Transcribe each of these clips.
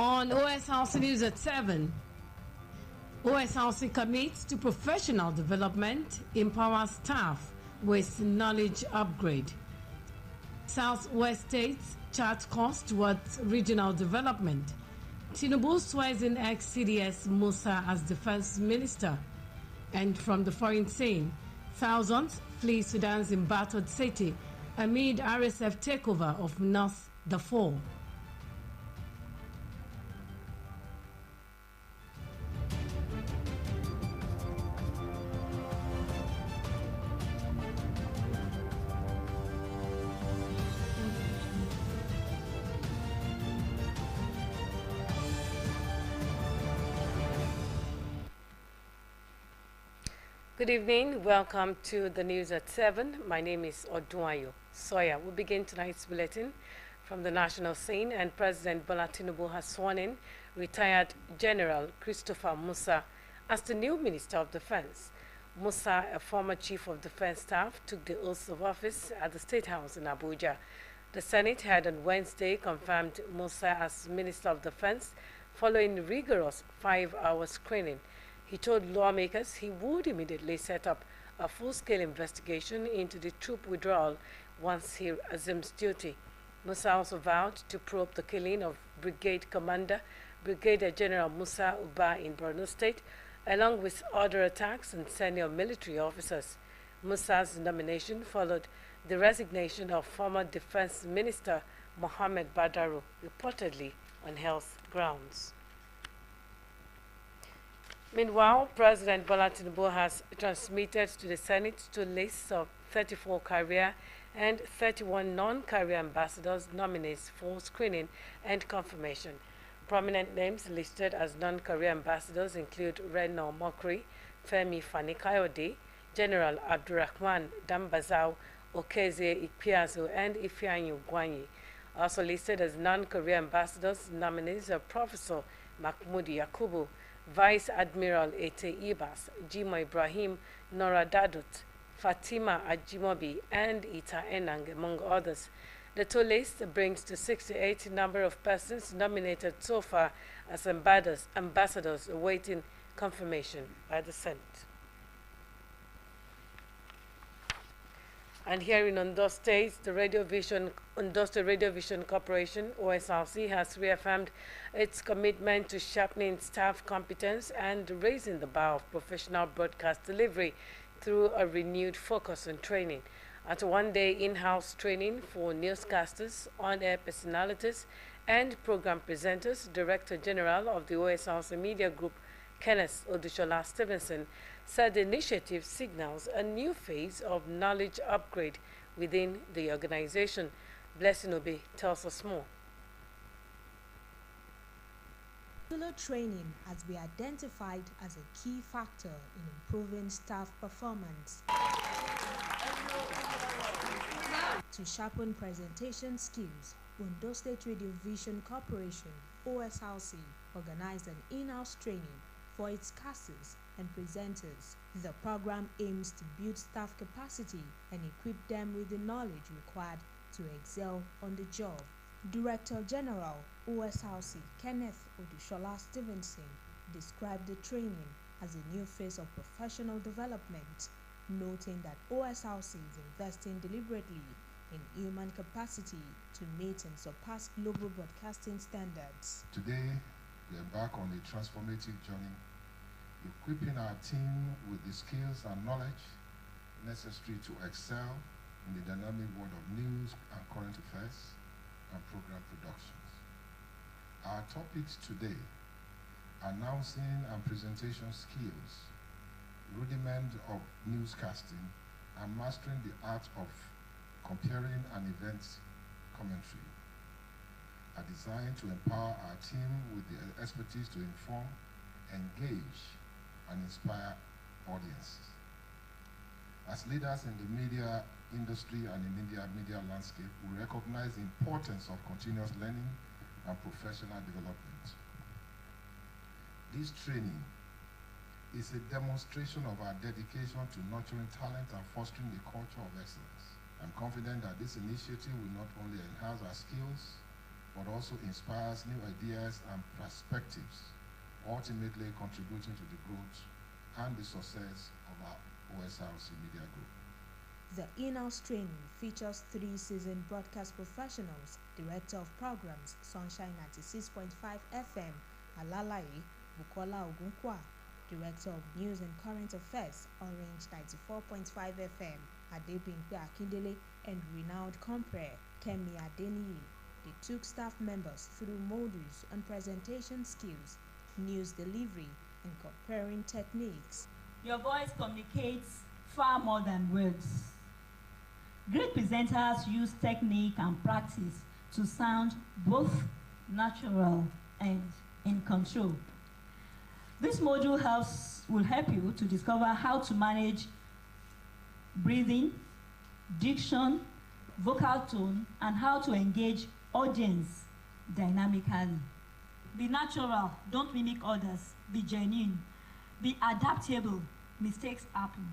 On Osrc News at 7, Osrc commits to professional development, empowers staff with knowledge upgrade. Southwest states chart course towards regional development. Tinubu swears in ex-CDS Musa as defense minister. And from the foreign scene, thousands flee Sudan's embattled city amid RSF takeover of North Darfur. Good evening. Welcome to the news at 7. My name is Odunayo Sawyer. We'll begin tonight's bulletin from the national scene, and President Bola Tinubu has sworn in retired General Christopher Musa as the new Minister of Defense. Musa, a former Chief of Defense Staff, took the oath of office at the State House in Abuja. The Senate had on Wednesday confirmed Musa as Minister of Defense following rigorous 5-hour screening. He told lawmakers he would immediately set up a full-scale investigation into the troop withdrawal once he assumes duty. Musa also vowed to probe the killing of Brigade Commander Brigadier General Musa Uba in Borno State, along with other attacks on senior military officers. Musa's nomination followed the resignation of former Defense Minister Mohammed Badaru, reportedly on health grounds. Meanwhile, President Bola Tinubu has transmitted to the Senate two lists of 34 career and 31 non-career ambassadors nominees for screening and confirmation. Prominent names listed as non-career ambassadors include Reno Mokri, Femi Fani-Kayode, General Abdurrahman Dambazau, Okeze Ikpiazu, and Ifeanyi Gwanyi. Also listed as non-career ambassadors nominees are Professor Mahmoud Yakubu, Vice Admiral Ete Ibas, Jimo Ibrahim, Nora Dadut, Fatima Ajimobi, and Ita Enang, among others. The two lists brings to 68 number of persons nominated so far as ambassadors awaiting confirmation by the Senate. And here in Ondo State, the Industrial Radio Vision Corporation, Osrc, has reaffirmed its commitment to sharpening staff competence and raising the bar of professional broadcast delivery through a renewed focus on training. At a one-day in-house training for newscasters, on-air personalities, and program presenters, Director General of the Osrc Media Group, Kenneth Odushola Stevenson, said the initiative signals a new phase of knowledge upgrade within the organization. Blessing Obi tells us more. Regular training has been identified as a key factor in improving staff performance. To sharpen presentation skills, Ondo State Radio Vision Corporation, OSRC, organized an in-house training for its casters and presenters. The program aims to build staff capacity and equip them with the knowledge required to excel on the job. Director General, OSRC, Kenneth Odushola Stevenson, described the training as a new phase of professional development, noting that OSRC is investing deliberately in human capacity to meet and surpass global broadcasting standards. Today, we embark on a transformative journey, equipping our team with the skills and knowledge necessary to excel in the dynamic world of news and current affairs and program productions. Our topics today: announcing and presentation skills, rudiment of newscasting, and mastering the art of comparing an event commentary, are designed to empower our team with the expertise to inform, engage, and inspire audiences. As leaders in the media industry and in India media landscape, we recognize the importance of continuous learning and professional development. This training is a demonstration of our dedication to nurturing talent and fostering a culture of excellence. I'm confident that this initiative will not only enhance our skills but also inspires new ideas and perspectives, ultimately contributing to the growth and the success of our OSRC Media Group. The in-house training features 3 seasoned broadcast professionals: Director of Programs, Sunshine 96.5 FM, Alalaye, Bukola Ogunkwa; Director of News and Current Affairs, Orange 94.5 FM, Adebimpe Akindele; and renowned compere, Kemi Adeniyi. They took staff members through modules on presentation skills, news delivery, and comparing techniques. Your voice communicates far more than words. Great presenters use technique and practice to sound both natural and in control. This module will help you to discover how to manage breathing, diction, vocal tone, and how to engage audience dynamically. Be natural, don't mimic others. Be genuine, be adaptable. Mistakes happen.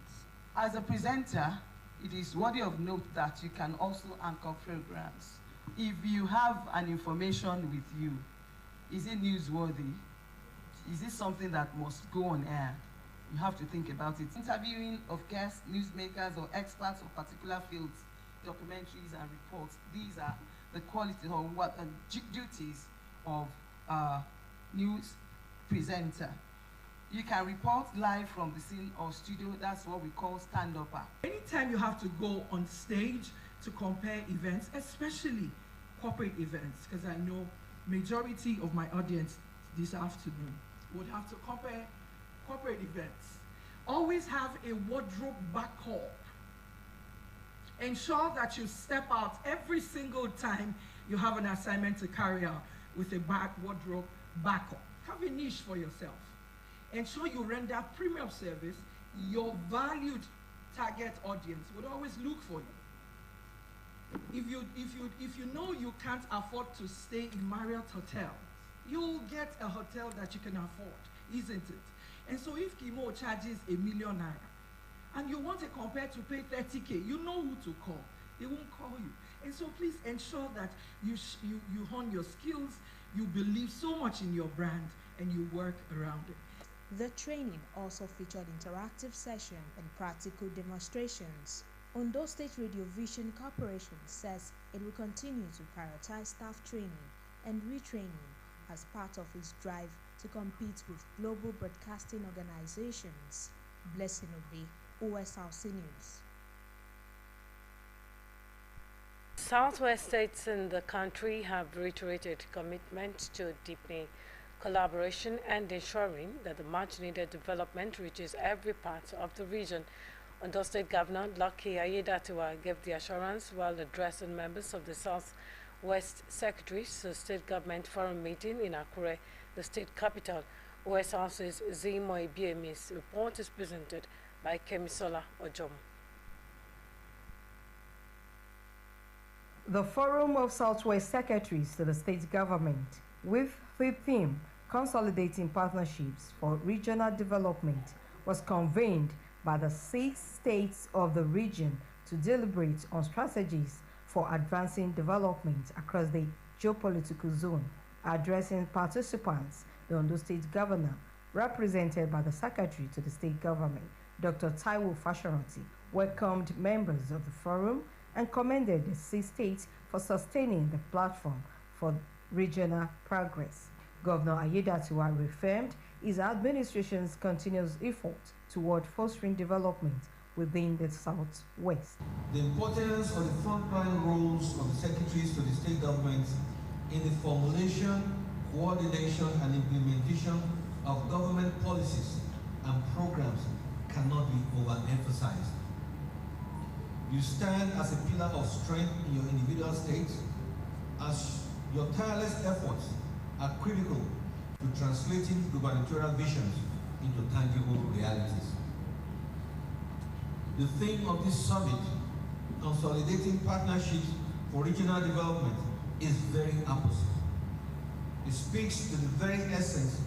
As a presenter, it is worthy of note that you can also anchor programs. If you have an information with you, is it newsworthy? Is it something that must go on air? You have to think about it. Interviewing of guests, newsmakers, or experts of particular fields, documentaries and reports, these are the quality or what duties of a news presenter. You can report live from the scene or studio. That's what we call stand-upper. Anytime you have to go on stage to compare events, especially corporate events, because I know majority of my audience this afternoon would have to compare corporate events. Always have a wardrobe backup. Ensure that you step out every single time you have an assignment to carry out with a wardrobe backup. Have a niche for yourself. Ensure you render premium service. Your valued target audience would always look for you. If you know you can't afford to stay in Marriott Hotel, you'll get a hotel that you can afford, isn't it? And so if Kimo charges ₦1 million and you want a compare to pay 30K, you know who to call. They won't call you. And so please ensure that you hone your skills, you believe so much in your brand, and you work around it. The training also featured interactive session and practical demonstrations. Ondo State Radio Vision Corporation says it will continue to prioritize staff training and retraining as part of its drive to compete with global broadcasting organizations. Blessing Obe, Osrc News. Southwest states in the country have reiterated commitment to deepening collaboration and ensuring that the much-needed development reaches every part of the region. Ondo State Governor Lucky Aiyedatiwa gave the assurance while addressing members of the Southwest Secretaries to State Government Forum meeting in Akure, the state capital. OSRC's Zimo Ibiemi's report is presented by Kemisola Ojom. The Forum of Southwest Secretaries to the state government, with the theme Consolidating Partnerships for Regional Development, was convened by the 6 states of the region to deliberate on strategies for advancing development across the geopolitical zone. Addressing participants, the Ondo State Governor, represented by the Secretary to the state government, Dr. Taiwo Fasharanti, welcomed members of the forum and commended the 6 states for sustaining the platform for regional progress. Governor Aiyedatiwa reaffirmed his administration's continuous effort toward fostering development within the Southwest. The importance of the frontline roles of the secretaries to the state government in the formulation, coordination, and implementation of government policies and programs cannot be overemphasized. You stand as a pillar of strength in your individual states, as your tireless efforts are critical to translating gubernatorial visions into tangible realities. The theme of this summit, Consolidating Partnerships for Regional Development, is very apposite. It speaks to the very essence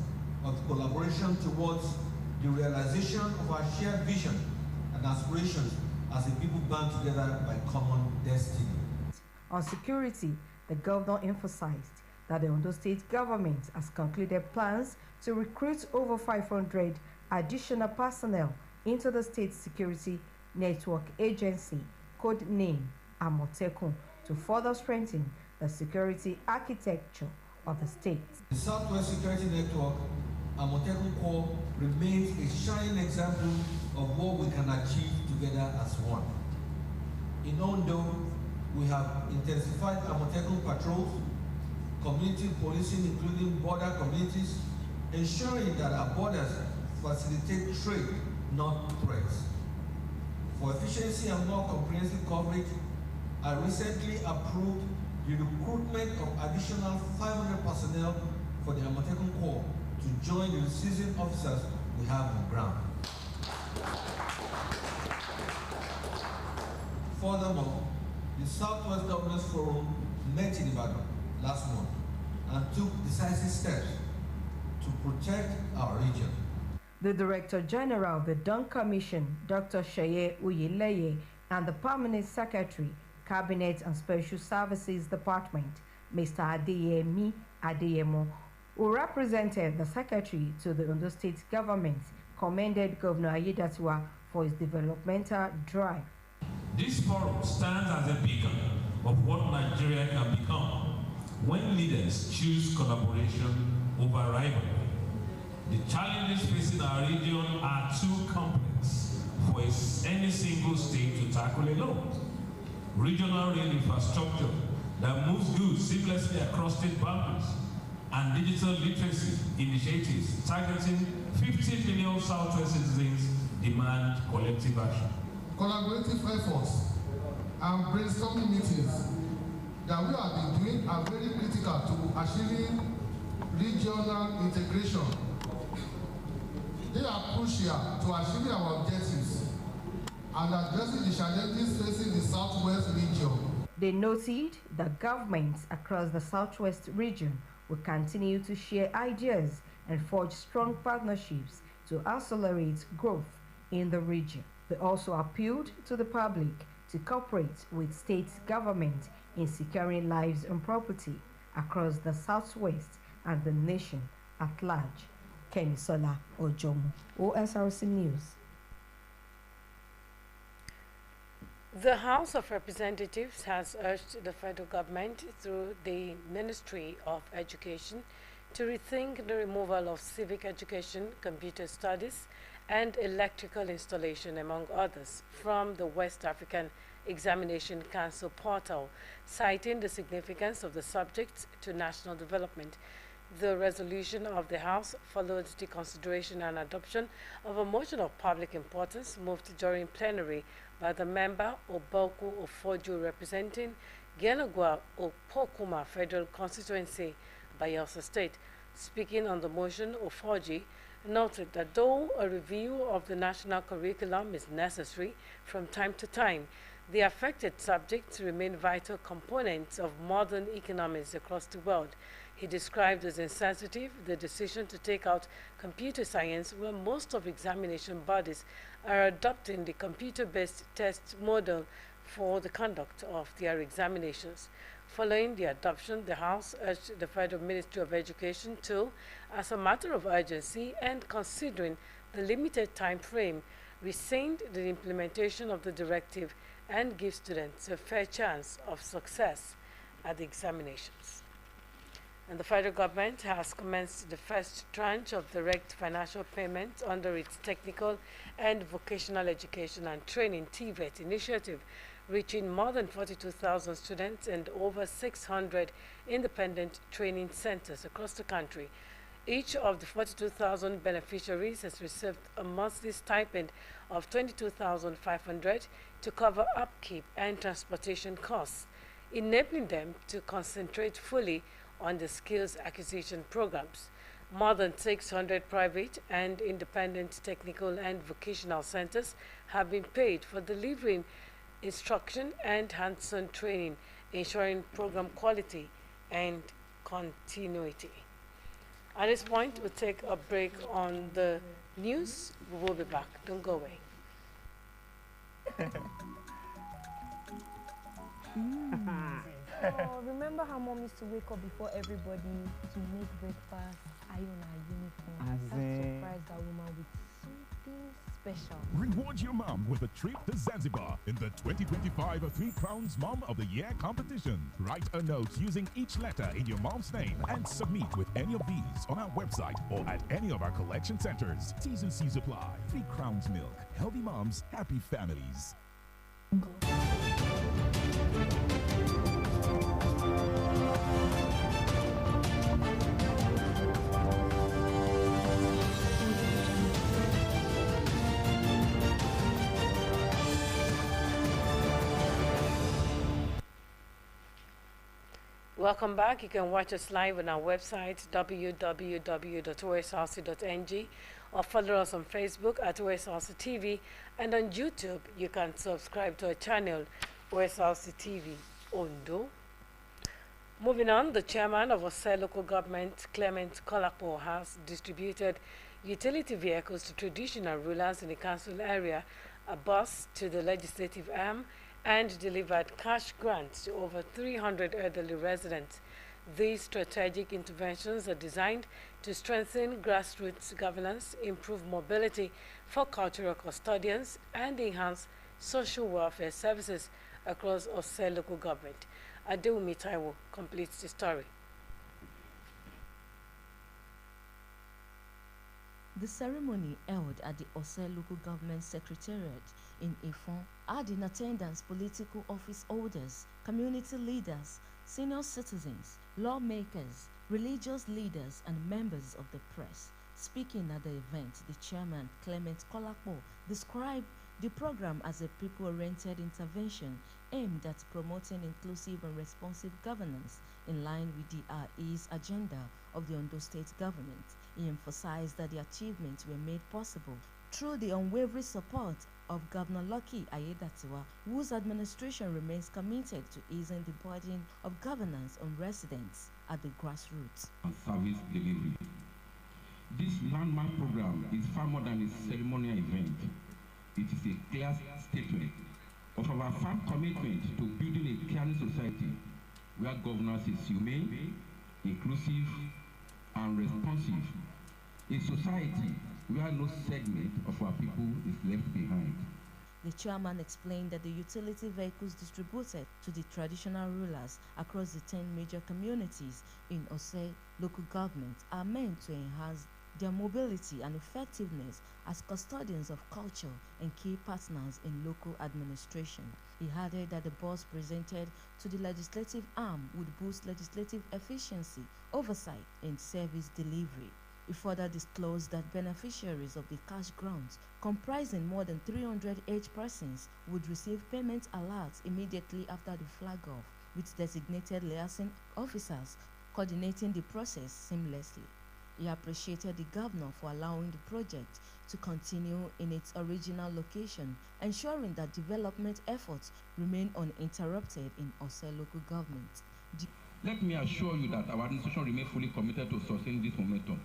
of collaboration towards the realization of our shared vision and aspirations as a people bound together by common destiny. On security, the governor emphasized that the Ondo State government has concluded plans to recruit over 500 additional personnel into the State Security Network Agency, codenamed Amotekun, to further strengthen the security architecture of the state. The Southwest Security Network, Amotekun Corps, remains a shining example of what we can achieve together as one. In Ondo, we have intensified Amotekun patrols, community policing, including border communities, ensuring that our borders facilitate trade, not threats. For efficiency and more comprehensive coverage, I recently approved the recruitment of additional 500 personnel for the Amotekun Corps to join the seasoned officers we have on the ground. Furthermore, the Southwest Governors Forum met in Ibadan last month and took decisive steps to protect our region. The Director General of the Dawn Commission, Dr. Sheye Uyileye, and the Permanent Secretary, Cabinet and Special Services Department, Mr. Adeyemi Adeyemo, who represented the Secretary to the Ondo State government, commended Governor Aiyedatiwa for his developmental drive. This forum stands as a beacon of what Nigeria can become when leaders choose collaboration over rivalry. The challenges facing our region are too complex for any single state to tackle alone. Regional rail infrastructure that moves goods seamlessly across state boundaries and digital literacy initiatives targeting 50 million Southwest citizens demand collective action. Collaborative efforts and brainstorming meetings that we have been doing are very critical to achieving regional integration. They are crucial to achieving our objectives and addressing the challenges facing the Southwest region. They noted that governments across the Southwest region will continue to share ideas and forge strong partnerships to accelerate growth in the region. They also appealed to the public to cooperate with state government in securing lives and property across the Southwest and the nation at large. Kemisola Ojomu, Osrc News. The House of Representatives has urged the federal government through the Ministry of Education to rethink the removal of civic education, computer studies, and electrical installation, among others, from the West African Examination Council portal, citing the significance of the subject to national development. The resolution of the House followed the consideration and adoption of a motion of public importance moved during plenary by the member Oboku Ofoju representing Genagwa Opokuma Federal Constituency, Bayelsa State. Speaking on the motion, Ofoji noted that though a review of the national curriculum is necessary from time to time, the affected subjects remain vital components of modern economies across the world. He described as insensitive the decision to take out computer science, where most of examination bodies are adopting the computer-based test model for the conduct of their examinations. Following the adoption, the House urged the Federal Ministry of Education to, as a matter of urgency and considering the limited time frame, rescind the implementation of the directive and give students a fair chance of success at the examinations. And the federal government has commenced the first tranche of direct financial payments under its Technical and Vocational Education and Training (TVET) initiative, reaching more than 42,000 students and over 600 independent training centers across the country. Each of the 42,000 beneficiaries has received a monthly stipend of 22,500 to cover upkeep and transportation costs, enabling them to concentrate fully on the skills acquisition programs. More than 600 private and independent technical and vocational centers have been paid for delivering instruction and hands-on training, ensuring program quality and continuity. At this point, we'll take a break on the news. We will be back. Don't go away. Oh, remember how mom used to wake up before everybody to make breakfast, iron her uniform, start to surprise that woman with something special. Reward your mom with a trip to Zanzibar in the 2025 Three Crowns Mom of the Year competition. Write a note using each letter in your mom's name and submit with any of these on our website or at any of our collection centers. T's and C's apply. Three Crowns Milk. Healthy moms, happy families. Welcome back. You can watch us live on our website, www.osrc.ng, or follow us on Facebook at Osrc TV, and on YouTube, you can subscribe to our channel, Osrc TV Ondo. Moving on, the chairman of Osrc local government, Clement Kolapo, has distributed utility vehicles to traditional rulers in the council area, a bus to the legislative arm, and delivered cash grants to over 300 elderly residents. These strategic interventions are designed to strengthen grassroots governance, improve mobility for cultural custodians, and enhance social welfare services across Osrc local government. Adewumi Taiwo completes the story. The ceremony held at the Osrc Local Government Secretariat in Ifon had in attendance political office holders, community leaders, senior citizens, lawmakers, religious leaders, and members of the press. Speaking at the event, the chairman, Clement Kolapo, described the program as a people-oriented intervention aimed at promoting inclusive and responsive governance in line with the RE's agenda of the Ondo State government. He emphasized that the achievements were made possible through the unwavering support of Governor Lucky Ayedatiwa, whose administration remains committed to easing the burden of governance on residents at the grassroots. And service delivery. This landmark program is far more than a ceremonial event. It is a clear statement of our firm commitment to building a caring society where governance is humane, inclusive, and responsive. A society where no segment of our people is left behind. The chairman explained that the utility vehicles distributed to the traditional rulers across the 10 major communities in Osrc local government are meant to enhance their mobility and effectiveness as custodians of culture and key partners in local administration. He added that the bus presented to the legislative arm would boost legislative efficiency, oversight, and service delivery. He further disclosed that beneficiaries of the cash grants, comprising more than 308 persons, would receive payment alerts immediately after the flag-off, with designated liaison officers coordinating the process seamlessly. He appreciated the governor for allowing the project to continue in its original location, ensuring that development efforts remain uninterrupted in Osrc local government. Let me assure you that our administration remains fully committed to sustaining this momentum.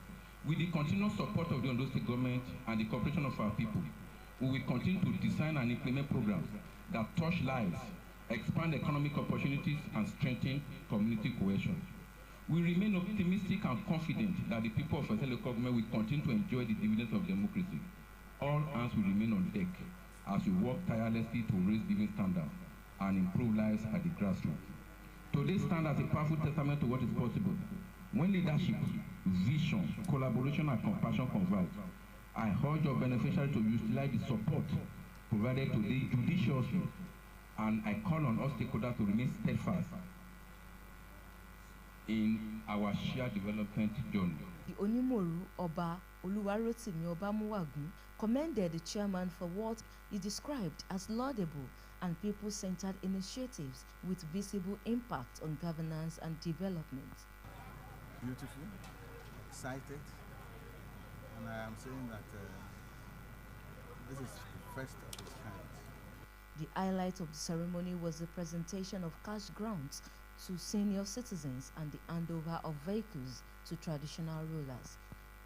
With the continuous support of the Ondo State government and the cooperation of our people, we will continue to design and implement programs that touch lives, expand economic opportunities, and strengthen community cohesion. We remain optimistic and confident that the people of Osrc local government will continue to enjoy the dividends of democracy. All hands will remain on deck as we work tirelessly to raise living standards and improve lives at the grassroots. Today stands as a powerful testament to what is possible. When leadership, vision, collaboration, and compassion converge, I urge your beneficiaries to utilize the support provided today judiciously, and I call on all stakeholders to remain steadfast in our shared development journey. The Onimoru Oba Oluwarotimi Obamuwagun commended the chairman for what he described as laudable and people-centered initiatives with visible impact on governance and development. Beautiful, excited, and I am saying that this is the first of its kind. The highlight of the ceremony was the presentation of cash grants to senior citizens and the handover of vehicles to traditional rulers.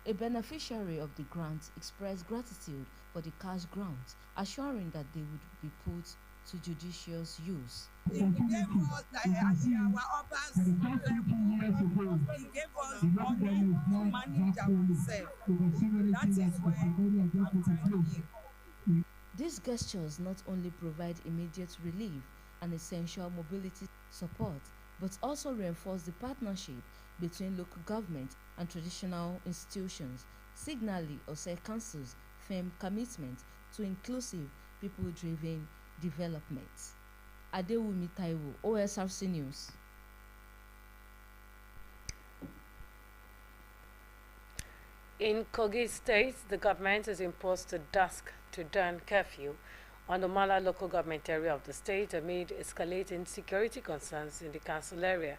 A beneficiary of the grant expressed gratitude for the cash grant, assuring that they would be put to judicious use. He gave us our urbans, he gave us money to manage ourselves. That is why I'm trying here. These gestures not only provide immediate relief and essential mobility support, but also reinforce the partnership between local government and traditional institutions, signaling Osrc Council's firm commitment to inclusive, people-driven development. Adewumi Taiwo, Osrc News. In Kogi State, the government has imposed a dusk to dawn curfew on the Mala local government area of the state amid escalating security concerns in the council area.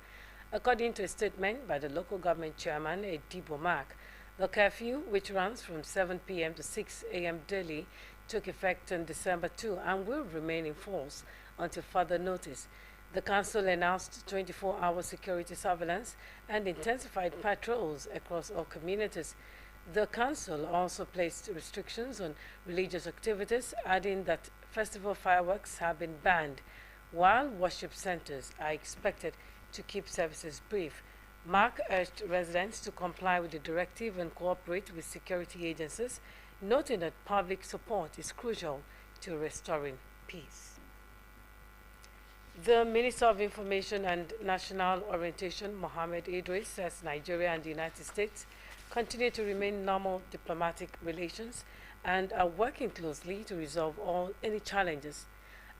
According to a statement by the local government chairman, Edibo Mark, the curfew, which runs from 7 p.m. to 6 a.m. daily, took effect on December 2 and will remain in force until further notice. The council announced 24-hour security surveillance and intensified patrols across all communities. The council also placed restrictions on religious activities, adding that festival fireworks have been banned, while worship centers are expected to keep services brief. Mark urged residents to comply with the directive and cooperate with security agencies, noting that public support is crucial to restoring peace. The Minister of Information and National Orientation, Mohammed Idris, says Nigeria and the United States continue to remain normal diplomatic relations and are working closely to resolve any challenges.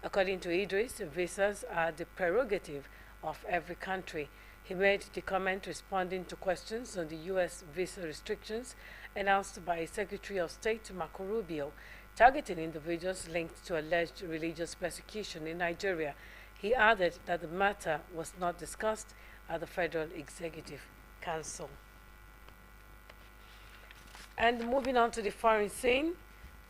According to Idris, visas are the prerogative of every country. He made the comment responding to questions on the U.S. visa restrictions announced by Secretary of State Marco Rubio, targeting individuals linked to alleged religious persecution in Nigeria. He added that the matter was not discussed at the Federal Executive Council. And moving on to the foreign scene,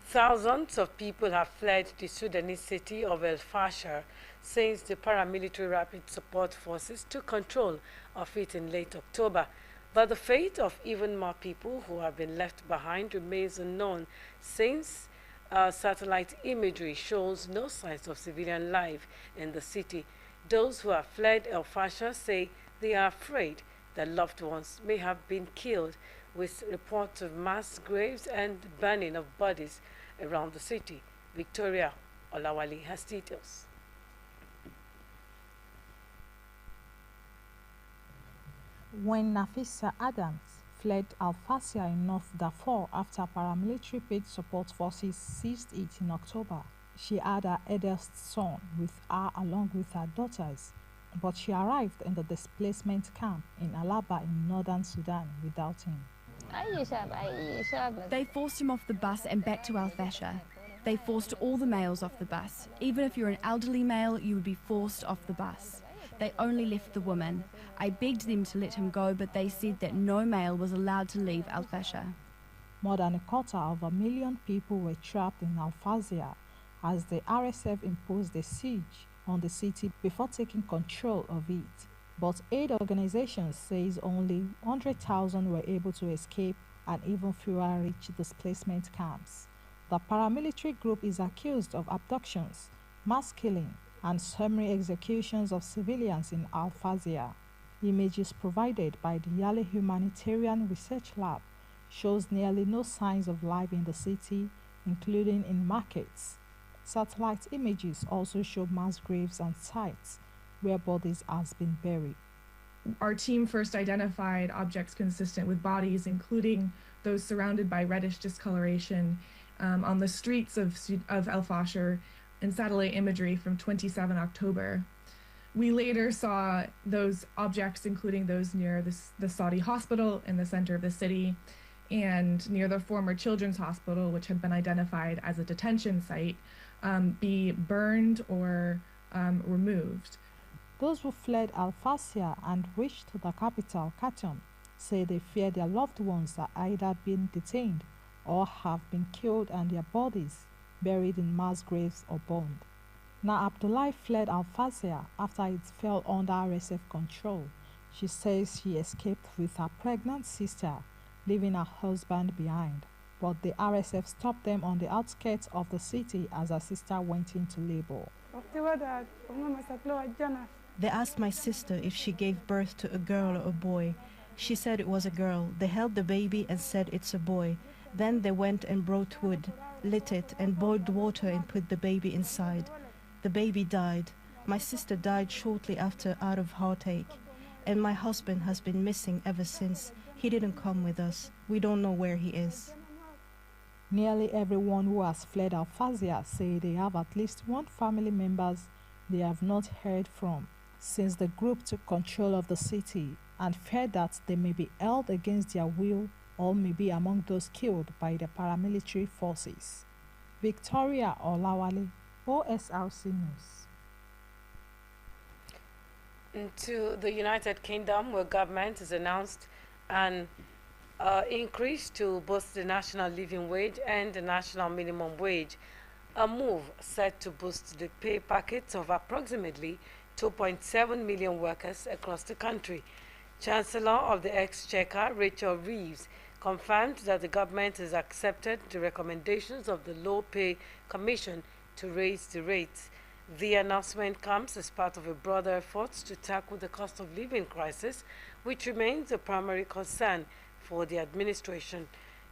thousands of people have fled the Sudanese city of El Fasher since the paramilitary rapid support forces took control of it in late October. But the fate of even more people who have been left behind remains unknown, since satellite imagery shows no signs of civilian life in the city. Those who have fled El Fasher say they are afraid that loved ones may have been killed, with reports of mass graves and burning of bodies around the city. Victoria Olawale has details. When Nafisa Adams fled Al-Fassia in North Darfur after paramilitary paid support forces seized it in October, she had her eldest son with her along with her daughters, but she arrived in the displacement camp in Alaba in northern Sudan without him. They forced him off the bus and back to Al-Fasher. They forced all the males off the bus. Even if you're an elderly male, you would be forced off the bus. They only left the women. I begged them to let him go, but they said that no male was allowed to leave Al-Fasher. More than 250,000 people were trapped in Al-Fassia as the RSF imposed a siege on the city before taking control of it. But aid organizations say only 100,000 were able to escape and even fewer reached displacement camps. The paramilitary group is accused of abductions, mass killing, and summary executions of civilians in Al-Fassia. Images provided by the Yale Humanitarian Research Lab shows nearly no signs of life in the city, including in markets. Satellite images also show mass graves and sites where bodies have been buried. Our team first identified objects consistent with bodies, including those surrounded by reddish discoloration on the streets of El Fasher in satellite imagery from 27 October. We later saw those objects, including those near the Saudi hospital in the center of the city and near the former children's hospital, which had been identified as a detention site, be burned or removed. Those who fled Al-Fassia and reached the capital, Khartoum, say they fear their loved ones are either being detained or have been killed and their bodies buried in mass graves or burned. Now Abdullahi fled Al-Fassia after it fell under RSF control. She says she escaped with her pregnant sister, leaving her husband behind. but the RSF stopped them on the outskirts of the city as her sister went into labor. They asked my sister if she gave birth to a girl or a boy. She said it was a girl. They held the baby and said it's a boy. Then they went and brought wood, lit it, and boiled water and put the baby inside. The baby died. My sister died shortly after out of heartache. And my husband has been missing ever since. He didn't come with us. We don't know where he is. Nearly everyone who has fled Al-Fazia say they have at least one family members they have not heard from since the group took control of the city, and fear that they may be held against their will or may be among those killed by the paramilitary forces. Victoria Olawale, OSRC News. To the United Kingdom, where government has announced an increase to both the national living wage and the national minimum wage, a move set to boost the pay packets of approximately 2.7 million workers across the country. Chancellor of the Exchequer, Rachel Reeves, confirmed that the government has accepted the recommendations of the Low Pay Commission to raise the rates. The announcement comes as part of a broader effort to tackle the cost of living crisis, which remains a primary concern for the administration.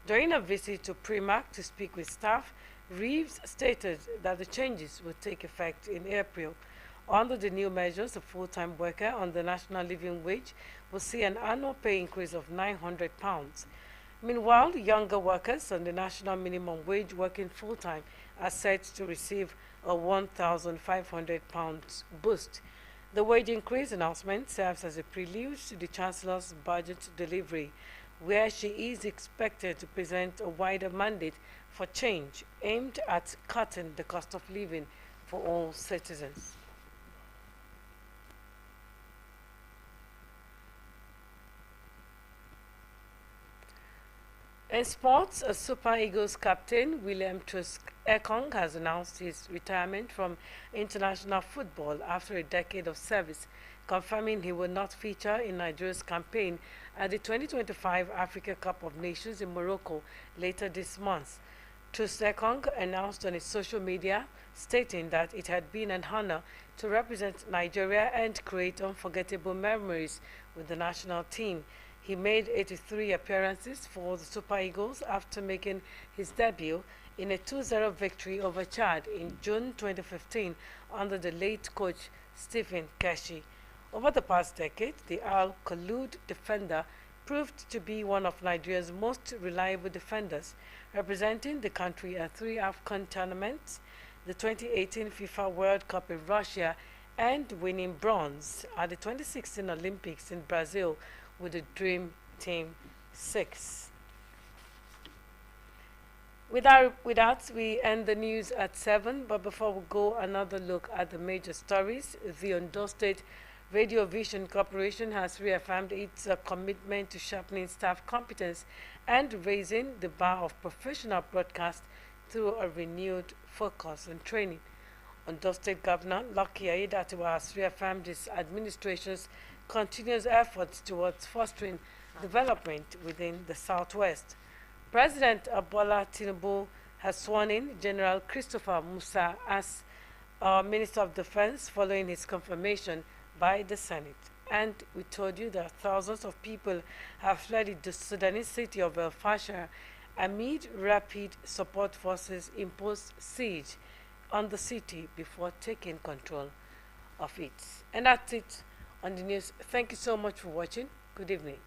During a visit to Primark to speak with staff, Reeves stated that the changes will take effect in April. Under the new measures, a full-time worker on the national living wage will see an annual pay increase of £900. Meanwhile, younger workers on the national minimum wage working full-time are set to receive a £1,500 boost. The wage increase announcement serves as a prelude to the Chancellor's budget delivery, where she is expected to present a wider mandate for change aimed at cutting the cost of living for all citizens. In sports, a Super Eagles captain, William Troost-Ekong, has announced his retirement from international football after a decade of service, confirming he will not feature in Nigeria's campaign at the 2025 Africa Cup of Nations in Morocco later this month. Troost-Ekong announced on his social media, stating that it had been an honor to represent Nigeria and create unforgettable memories with the national team. He made 83 appearances for the Super Eagles after making his debut in a 2-0 victory over Chad in June 2015 under the late coach Stephen Keshi. Over the past decade, the Al Khaloud defender proved to be one of Nigeria's most reliable defenders, representing the country at 3 AFCON tournaments, the 2018 FIFA World Cup in Russia, and winning bronze at the 2016 Olympics in Brazil with the Dream Team 6. With that, we end the news at 7, but before we go, another look at the major stories. The Ondo State Radio Vision Corporation has reaffirmed its commitment to sharpening staff competence and raising the bar of professional broadcast through a renewed focus on training. Ondo State Governor Lucky Aiyedatiwa has reaffirmed his administration's continuous efforts towards fostering development within the Southwest. President Bola Tinubu has sworn in General Christopher Musa as Minister of Defense following his confirmation by the Senate. And we told you that thousands of people have fled the Sudanese city of El Fasher amid rapid support forces imposed siege on the city before taking control of it. And that's it on the news. Thank you so much for watching. Good evening.